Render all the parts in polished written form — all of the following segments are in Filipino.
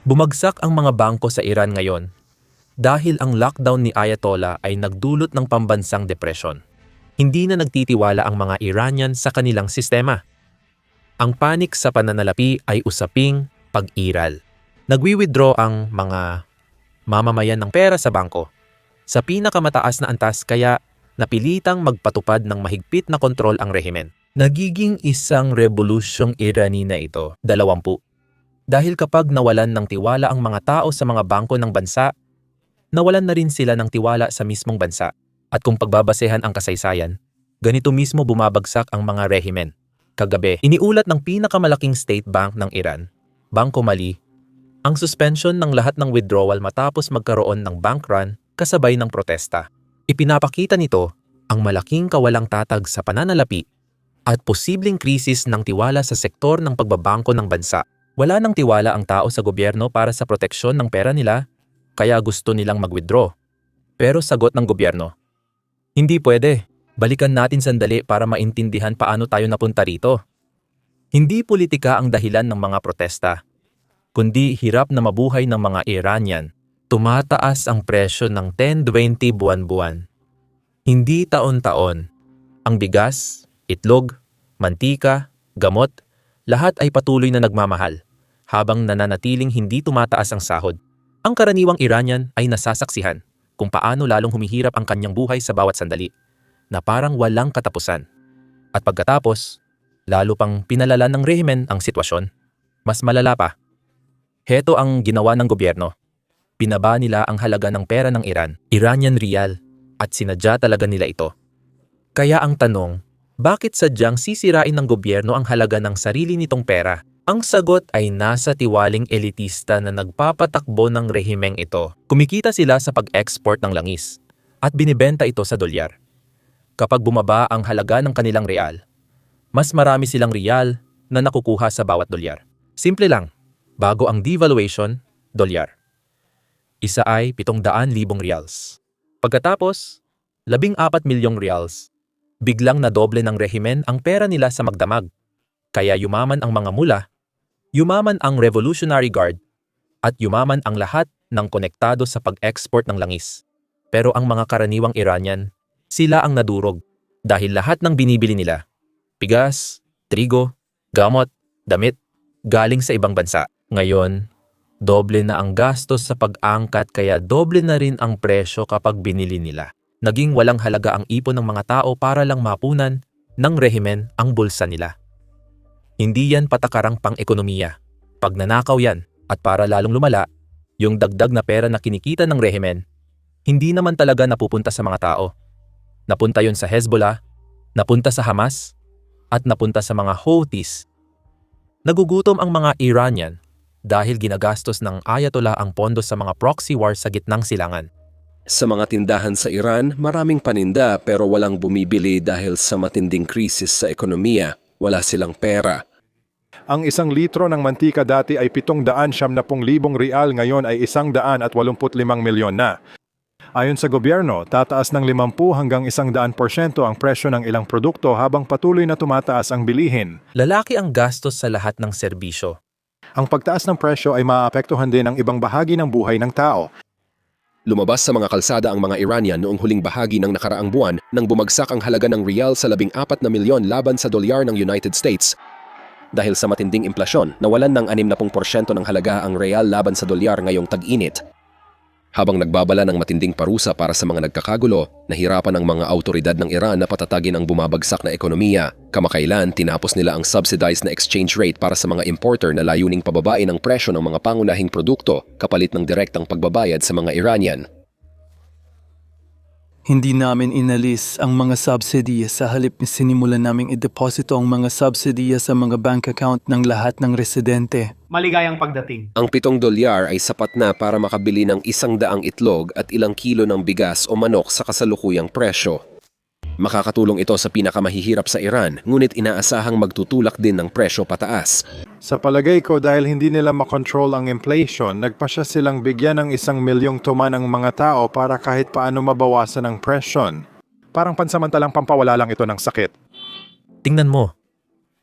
Bumagsak ang mga bangko sa Iran ngayon dahil ang lockdown ni Ayatollah ay nagdulot ng pambansang depresyon. Hindi na nagtitiwala ang mga Iranian sa kanilang sistema. Ang panik sa pananalapi ay usaping pag-iral. Nagwi-withdraw ang mga mamamayan ng pera sa bangko sa pinakamataas na antas, kaya napilitang magpatupad ng mahigpit na kontrol ang rehimen. Nagiging isang revolusyong Irani na ito, 20. Dahil kapag nawalan ng tiwala ang mga tao sa mga bangko ng bansa, nawalan na rin sila ng tiwala sa mismong bansa. At kung pagbabasehan ang kasaysayan, ganito mismo bumabagsak ang mga rehimen. Kagabi, iniulat ng pinakamalaking state bank ng Iran, Bangko Mali, ang suspension ng lahat ng withdrawal matapos magkaroon ng bank run kasabay ng protesta. Ipinapakita nito ang malaking kawalang tatag sa pananalapi at posibleng krisis ng tiwala sa sektor ng pagbabangko ng bansa. Wala nang tiwala ang tao sa gobyerno para sa proteksyon ng pera nila, kaya gusto nilang mag-withdraw. Pero sagot ng gobyerno, hindi pwede. Balikan natin sandali para maintindihan paano tayo napunta rito. Hindi politika ang dahilan ng mga protesta, kundi hirap na mabuhay ng mga Iranian. Tumataas ang presyo ng 10-20 buwan-buwan. Hindi taon-taon. Ang bigas, itlog, mantika, gamot, lahat ay patuloy na nagmamahal, habang nananatiling hindi tumataas ang sahod. Ang karaniwang Iranian ay nasasaksihan kung paano lalong humihirap ang kanyang buhay sa bawat sandali, na parang walang katapusan. At pagkatapos, lalo pang pinalala ng rehimen ang sitwasyon. Mas malala pa. Heto ang ginawa ng gobyerno. Pinaba nila ang halaga ng pera ng Iran, Iranian rial, at sinadya talaga nila ito. Kaya ang tanong, bakit sadyang sisirain ng gobyerno ang halaga ng sarili nitong pera? Ang sagot ay nasa tiwaling elitista na nagpapatakbo ng rehimeng ito. Kumikita sila sa pag-export ng langis at binibenta ito sa dolyar. Kapag bumaba ang halaga ng kanilang real, mas marami silang real na nakukuha sa bawat dolyar. Simple lang, bago ang devaluation, dolyar. Isa ay 700,000 reals. Pagkatapos, 14 milyong reals. Biglang nadoble ng rehimen ang pera nila sa magdamag. Kaya yumaman ang mga mula, yumaman ang Revolutionary Guard, at yumaman ang lahat ng konektado sa pag-export ng langis. Pero ang mga karaniwang Iranian, sila ang nadurog dahil lahat ng binibili nila, bigas, trigo, gamot, damit, galing sa ibang bansa. Ngayon, doble na ang gastos sa pag-angkat, kaya doble na rin ang presyo kapag binili nila. Naging walang halaga ang ipon ng mga tao para lang mapunan ng rehimen ang bulsa nila. Hindi yan patakarang pang-ekonomiya. Pagnanakaw yan, at para lalong lumala, yung dagdag na pera na kinikita ng rehimen, hindi naman talaga napupunta sa mga tao. Napunta yun sa Hezbollah, napunta sa Hamas, at napunta sa mga Houthis. Nagugutom ang mga Iranian dahil ginagastos ng Ayatollah ang pondo sa mga proxy war sa gitnang silangan. Sa mga tindahan sa Iran, maraming paninda pero walang bumibili dahil sa matinding krisis sa ekonomiya. Wala silang pera. Ang 1 litro ng mantika dati ay 770,000 real, ngayon ay 185 milyon na. Ayon sa gobyerno, tataas ng 50 hanggang 100% ang presyo ng ilang produkto habang patuloy na tumataas ang bilihin. Lalaki ang gastos sa lahat ng serbisyo. Ang pagtaas ng presyo ay maapektuhan din ang ibang bahagi ng buhay ng tao. Lumabas sa mga kalsada ang mga Iranian noong huling bahagi ng nakaraang buwan nang bumagsak ang halaga ng real sa 14 na milyon laban sa dolyar ng United States. Dahil sa matinding inflasyon, nawalan ng 60% ng halaga ang real laban sa dolyar ngayong tag-init. Habang nagbabala ng matinding parusa para sa mga nagkakagulo, nahirapan ang mga autoridad ng Iran na patatagin ang bumabagsak na ekonomiya. Kamakailan, tinapos nila ang subsidized na exchange rate para sa mga importer na layuning pababain ang presyo ng mga pangunahing produkto kapalit ng direktang pagbabayad sa mga Iranian. Hindi namin inalis ang mga subsidiya, sa halip ni sinimulan naming ideposito ang mga subsidiya sa mga bank account ng lahat ng residente. Maligayang pagdating. Ang 7 dolyar ay sapat na para makabili ng 100 itlog at ilang kilo ng bigas o manok sa kasalukuyang presyo. Makakatulong ito sa pinakamahihirap sa Iran, ngunit inaasahang magtutulak din ng presyo pataas. Sa palagay ko, dahil hindi nila makontrol ang inflation, nagpasya silang bigyan ng 1 milyong tuman ang mga tao para kahit paano mabawasan ang presyon. Parang pansamantalang pampawala lang ito ng sakit. Tingnan mo,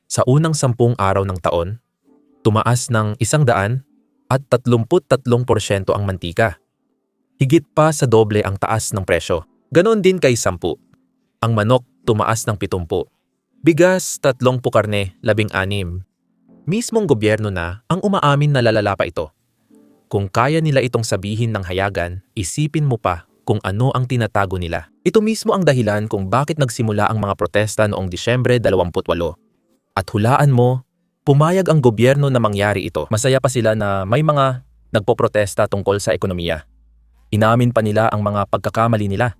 sa unang 10 araw ng taon, tumaas ng 100, at 33% ang mantika. Higit pa sa doble ang taas ng presyo. Ganon din kay 10. Ang manok tumaas ng 70. Bigas 30 karne 16. Mismong gobyerno na ang umaamin na lalala pa ito. Kung kaya nila itong sabihin ng hayagan, isipin mo pa kung ano ang tinatago nila. Ito mismo ang dahilan kung bakit nagsimula ang mga protesta noong Disyembre 28. At hulaan mo, pumayag ang gobyerno na mangyari ito. Masaya pa sila na may mga nagpoprotesta tungkol sa ekonomiya. Inamin pa nila ang mga pagkakamali nila.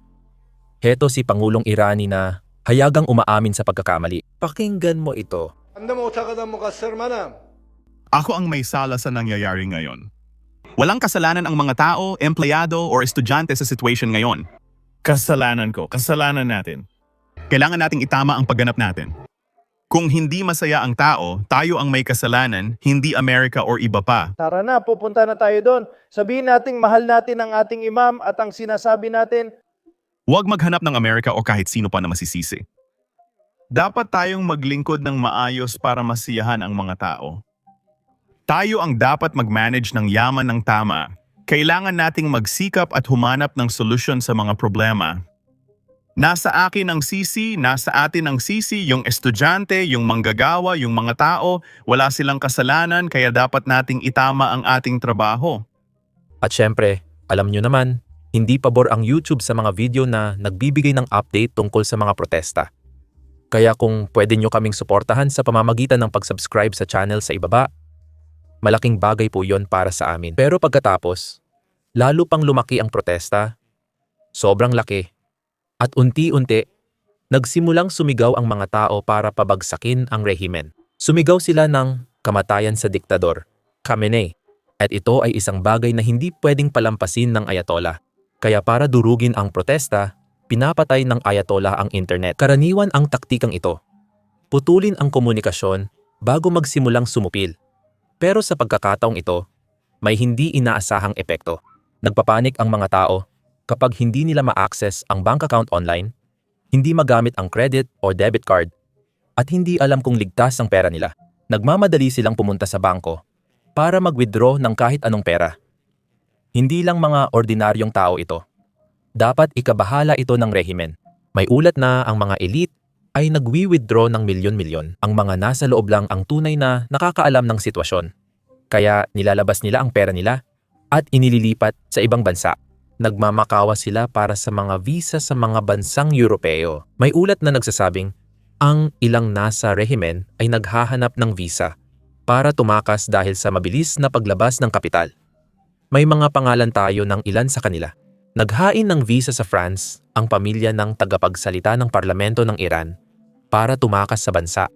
Heto si Pangulong Irani na hayagang umaamin sa pagkakamali. Pakinggan mo ito. Ako ang may sala sa nangyayari ngayon. Walang kasalanan ang mga tao, empleyado, o estudyante sa situation ngayon. Kasalanan ko, kasalanan natin. Kailangan nating itama ang pagganap natin. Kung hindi masaya ang tao, tayo ang may kasalanan, hindi Amerika or iba pa. Tara na, pupunta na tayo doon. Sabihin nating mahal natin ang ating imam at ang sinasabi natin, Huwag maghanap ng Amerika o kahit sino pa na masisisi. Dapat tayong maglingkod ng maayos para masiyahan ang mga tao. Tayo ang dapat mag-manage ng yaman ng tama. Kailangan nating magsikap at humanap ng solusyon sa mga problema. Nasa akin ang sisi, nasa atin ang sisi, yung estudyante, yung manggagawa, yung mga tao, wala silang kasalanan kaya dapat nating itama ang ating trabaho. At syempre, alam nyo naman, hindi pabor ang YouTube sa mga video na nagbibigay ng update tungkol sa mga protesta. Kaya kung pwede nyo kaming suportahan sa pamamagitan ng pag-subscribe sa channel sa ibaba, malaking bagay po yon para sa amin. Pero pagkatapos, lalo pang lumaki ang protesta, sobrang laki, at unti-unti, nagsimulang sumigaw ang mga tao para pabagsakin ang rehimen. Sumigaw sila ng kamatayan sa diktador, Khamenei, at ito ay isang bagay na hindi pwedeng palampasin ng Ayatollah. Kaya para durugin ang protesta, pinapatay ng Ayatollah ang internet. Karaniwan ang taktikang ito. Putulin ang komunikasyon bago magsimulang sumupil. Pero sa pagkakataong ito, may hindi inaasahang epekto. Nagpapanik ang mga tao kapag hindi nila ma-access ang bank account online, hindi magamit ang credit o debit card, at hindi alam kung ligtas ang pera nila. Nagmamadali silang pumunta sa bangko para mag-withdraw ng kahit anong pera. Hindi lang mga ordinaryong tao ito. Dapat ikabahala ito ng rehimen. May ulat na ang mga elite ay nagwi-withdraw ng milyon-milyon. Ang mga nasa loob lang ang tunay na nakakaalam ng sitwasyon. Kaya nilalabas nila ang pera nila at inililipat sa ibang bansa. Nagmamakawa sila para sa mga visa sa mga bansang Europeo. May ulat na nagsasabing ang ilang nasa rehimen ay naghahanap ng visa para tumakas dahil sa mabilis na paglabas ng kapital. May mga pangalan tayo ng ilan sa kanila. Naghain ng visa sa France ang pamilya ng tagapagsalita ng parlamento ng Iran para tumakas sa bansa.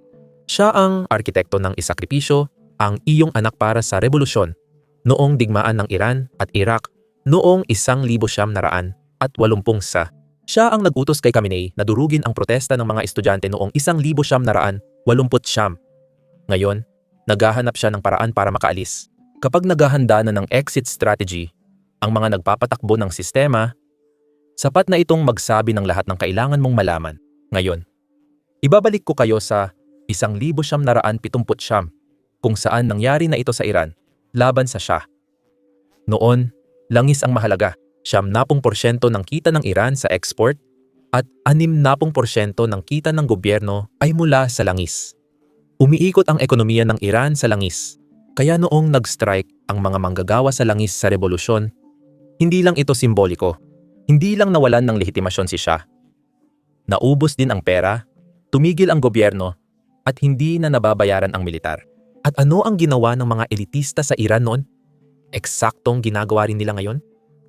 Siya ang arkitekto ng isakripisyo, ang iyong anak para sa revolusyon noong digmaan ng Iran at Iraq noong 1980. Siya ang nag-utos kay Khamenei na durugin ang protesta ng mga estudyante noong 1980. Ngayon, naghahanap siya ng paraan para makaalis. Kapag naghahanda na ng exit strategy, ang mga nagpapatakbo ng sistema, sapat na itong magsabi ng lahat ng kailangan mong malaman. Ngayon, ibabalik ko kayo sa 1979 kung saan nangyari na ito sa Iran laban sa Shah. Noon, langis ang mahalaga. 70% ng kita ng Iran sa export at 60% ng kita ng gobyerno ay mula sa langis. Umiikot ang ekonomiya ng Iran sa langis. Kaya noong nag-strike ang mga manggagawa sa langis sa revolusyon, hindi lang ito simboliko. Hindi lang nawalan ng lehitimasyon si Shah. Naubos din ang pera, tumigil ang gobyerno, at hindi na nababayaran ang militar. At ano ang ginawa ng mga elitista sa Iran noon? Eksaktong ginagawa rin nila ngayon?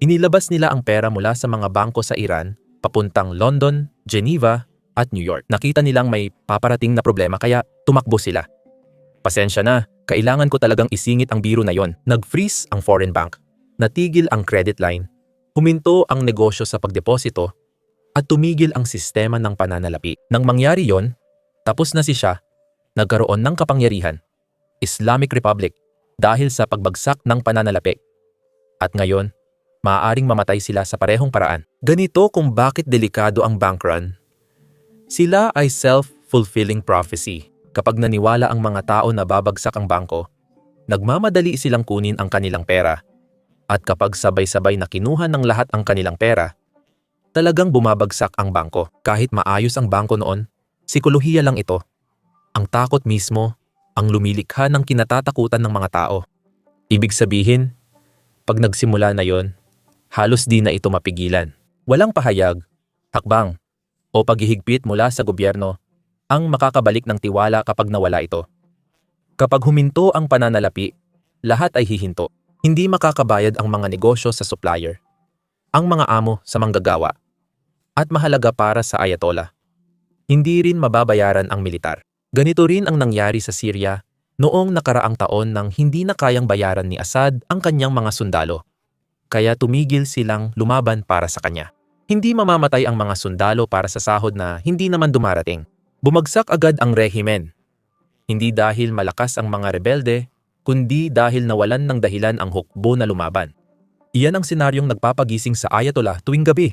Inilabas nila ang pera mula sa mga bangko sa Iran papuntang London, Geneva, at New York. Nakita nilang may paparating na problema kaya tumakbo sila. Pasensya na, kailangan ko talagang isingit ang biro na yon. Nag-freeze ang foreign bank, natigil ang credit line, huminto ang negosyo sa pagdeposito, at tumigil ang sistema ng pananalapi. Nang mangyari yon, tapos na si Shah, nagkaroon ng kapangyarihan, Islamic Republic, dahil sa pagbagsak ng pananalapi. At ngayon, maaaring mamatay sila sa parehong paraan. Ganito kung bakit delikado ang bank run. Sila ay self-fulfilling prophecy. Kapag naniwala ang mga tao na babagsak ang bangko, Nagmamadali silang kunin ang kanilang pera. At kapag sabay-sabay na kinuha ng lahat ang kanilang pera, talagang bumabagsak ang bangko. Kahit maayos ang bangko noon, psikolohiya lang ito. Ang takot mismo ang lumilikha ng kinatatakutan ng mga tao. Ibig sabihin, pag nagsimula na yon, halos di na ito mapigilan. Walang pahayag, hakbang, o paghihigpit mula sa gobyerno ang makakabalik ng tiwala kapag nawala ito. Kapag huminto ang pananalapi, lahat ay hihinto. Hindi makakabayad ang mga negosyo sa supplier, ang mga amo sa manggagawa, at mahalaga para sa Ayatollah, hindi rin mababayaran ang militar. Ganito rin ang nangyari sa Syria noong nakaraang taon nang hindi na kayang bayaran ni Assad ang kanyang mga sundalo. Kaya tumigil silang lumaban para sa kanya. Hindi mamamatay ang mga sundalo para sa sahod na hindi naman dumarating. Bumagsak agad ang rehimen. Hindi dahil malakas ang mga rebelde, kundi dahil nawalan ng dahilan ang hukbo na lumaban. Iyan ang senaryong nagpapagising sa Ayatollah tuwing gabi.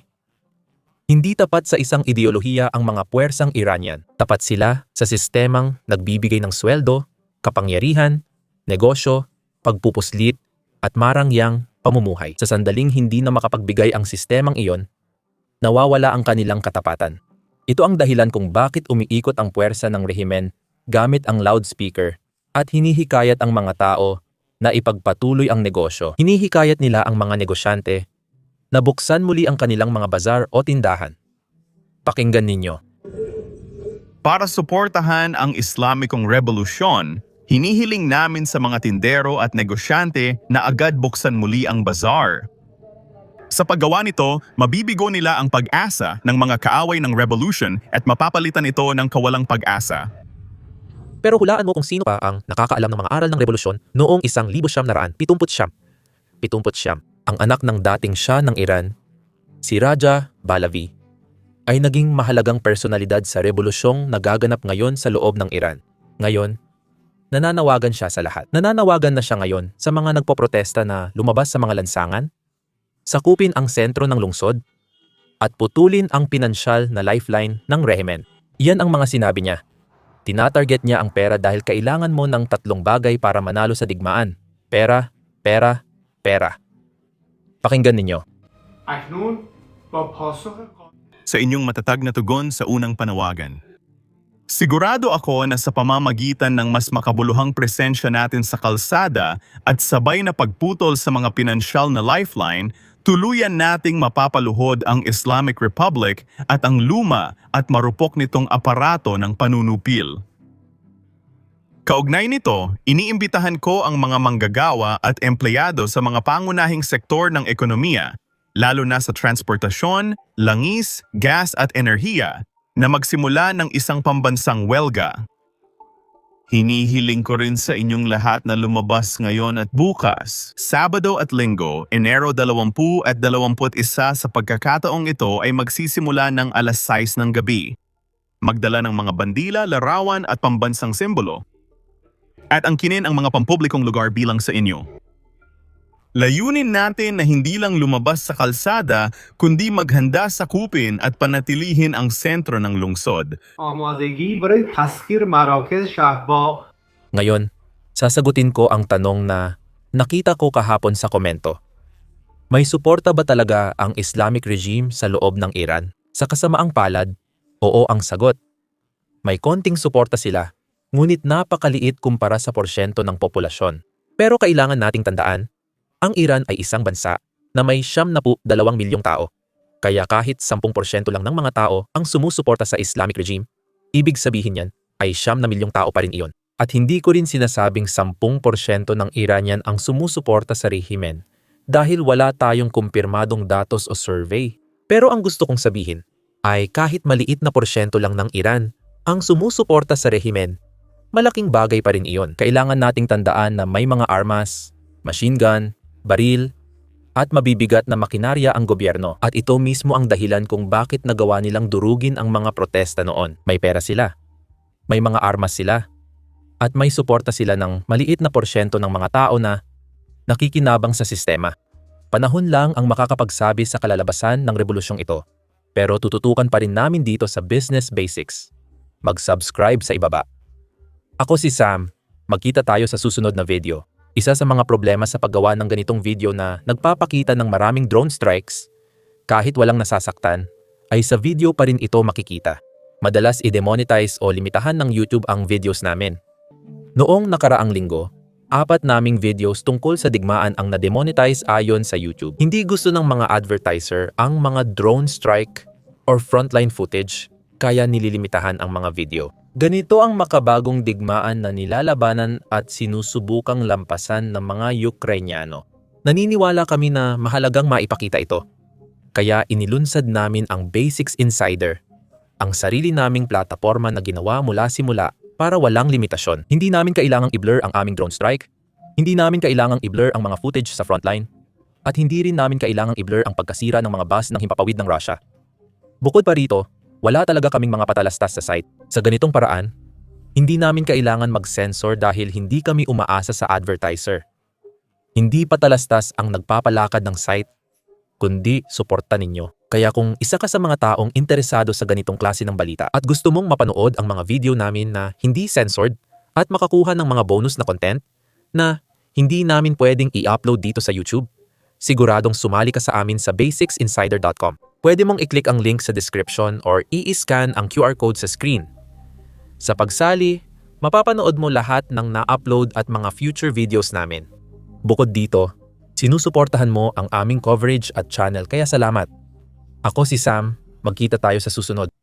Hindi tapat sa isang ideolohiya ang mga puwersang Iranian. Tapat sila sa sistemang nagbibigay ng sweldo, kapangyarihan, negosyo, pagpupuslit, at marangyang pamumuhay. Sa sandaling hindi na makapagbigay ang sistemang iyon, nawawala ang kanilang katapatan. Ito ang dahilan kung bakit umiikot ang puwersa ng rehimen gamit ang loudspeaker at hinihikayat ang mga tao na ipagpatuloy ang negosyo. Hinihikayat nila ang mga negosyante na buksan muli ang kanilang mga bazar o tindahan. Pakinggan ninyo. Para suportahan ang Islamikong revolusyon, hinihiling namin sa mga tindero at negosyante na agad buksan muli ang bazar. Sa paggawa nito, mabibigo nila ang pag-asa ng mga kaaway ng revolution at mapapalitan ito ng kawalang pag-asa. Pero hulaan mo kung sino pa ang nakakaalam ng mga aral ng revolusyon noong 1979. Ang anak ng dating Shah ng Iran, si Raja Pahlavi, ay naging mahalagang personalidad sa revolusyong nagaganap ngayon sa loob ng Iran. Ngayon, nananawagan siya sa lahat. Nananawagan na siya ngayon sa mga nagpoprotesta na lumabas sa mga lansangan, sakupin ang sentro ng lungsod, at putulin ang pinansyal na lifeline ng rehimen. Iyan ang mga sinabi niya. Tinatarget niya ang pera dahil kailangan mo ng 3 bagay para manalo sa digmaan. Pera, pera, pera. Pakinggan ninyo. Sa inyong matatag na tugon sa unang panawagan. Sigurado ako na sa pamamagitan ng mas makabuluhang presensya natin sa kalsada at sabay na pagputol sa mga pinansyal na lifeline, tuluyan nating mapapaluhod ang Islamic Republic at ang luma at marupok nitong aparato ng panunupil. Kaugnay nito, iniimbitahan ko ang mga manggagawa at empleyado sa mga pangunahing sektor ng ekonomiya, lalo na sa transportasyon, langis, gas at enerhiya, na magsimula ng isang pambansang welga. Hinihiling ko rin sa inyong lahat na lumabas ngayon at bukas, Sabado at Linggo, Enero 20 at 21 sa pagkakataong ito ay magsisimula ng alas 6 ng gabi. Magdala ng mga bandila, larawan at pambansang simbolo. At angkinin ang mga pampublikong lugar bilang sa inyo. Layunin natin na hindi lang lumabas sa kalsada, kundi maghanda sa kupin at panatilihin ang sentro ng lungsod. Ngayon, sasagutin ko ang tanong na nakita ko kahapon sa komento. May suporta ba talaga ang Islamic regime sa loob ng Iran? Sa kasamaang palad, oo ang sagot. May konting suporta sila, ngunit napakaliit kumpara sa porsyento ng populasyon. Pero kailangan nating tandaan, ang Iran ay isang bansa na may 72 milyong tao. Kaya kahit 10% lang ng mga tao ang sumusuporta sa Islamic regime, ibig sabihin yan ay 9 milyong tao pa rin iyon. At hindi ko rin sinasabing 10% ng Iranian ang sumusuporta sa rehimen dahil wala tayong kumpirmadong datos o survey. Pero ang gusto kong sabihin ay kahit maliit na porsyento lang ng Iran ang sumusuporta sa rehimen, malaking bagay pa rin iyon. Kailangan nating tandaan na may mga armas, machine gun, baril, at mabibigat na makinarya ang gobyerno. At ito mismo ang dahilan kung bakit nagawa nilang durugin ang mga protesta noon. May pera sila, may mga armas sila, at may suporta sila ng maliit na porsyento ng mga tao na nakikinabang sa sistema. Panahon lang ang makakapagsabi sa kalalabasan ng rebolusyong ito. Pero tututukan pa rin namin dito sa Business Basics. Mag-subscribe sa ibaba. Ako si Sam. Magkita tayo sa susunod na video. Isa sa mga problema sa paggawa ng ganitong video na nagpapakita ng maraming drone strikes, kahit walang nasasaktan, ay sa video pa rin ito makikita. Madalas i-demonetize o limitahan ng YouTube ang videos namin. Noong nakaraang linggo, 4 naming videos tungkol sa digmaan ang na-demonetize ayon sa YouTube. Hindi gusto ng mga advertiser ang mga drone strike or frontline footage, kaya nililimitahan ang mga video. Ganito ang makabagong digmaan na nilalabanan at sinusubukang lampasan ng mga Ukrainyano. Naniniwala kami na mahalagang maipakita ito. Kaya inilunsad namin ang Basics Insider, ang sarili naming plataporma na ginawa mula simula para walang limitasyon. Hindi namin kailangang i-blur ang aming drone strike, hindi namin kailangang i-blur ang mga footage sa frontline, at hindi rin namin kailangang i-blur ang pagkasira ng mga bus ng himpapawid ng Russia. Bukod pa rito, wala talaga kaming mga patalastas sa site. Sa ganitong paraan, hindi namin kailangan mag-censor dahil hindi kami umaasa sa advertiser. Hindi patalastas ang nagpapalakad ng site, kundi suporta ninyo. Kaya kung isa ka sa mga taong interesado sa ganitong klase ng balita at gusto mong mapanood ang mga video namin na hindi censored at makakuha ng mga bonus na content na hindi namin pwedeng i-upload dito sa YouTube, siguradong sumali ka sa amin sa basicsinsider.com. Pwede mong i-click ang link sa description or i-scan ang QR code sa screen. Sa pagsali, mapapanood mo lahat ng na-upload at mga future videos namin. Bukod dito, sinusuportahan mo ang aming coverage at channel kaya salamat. Ako si Sam, magkita tayo sa susunod.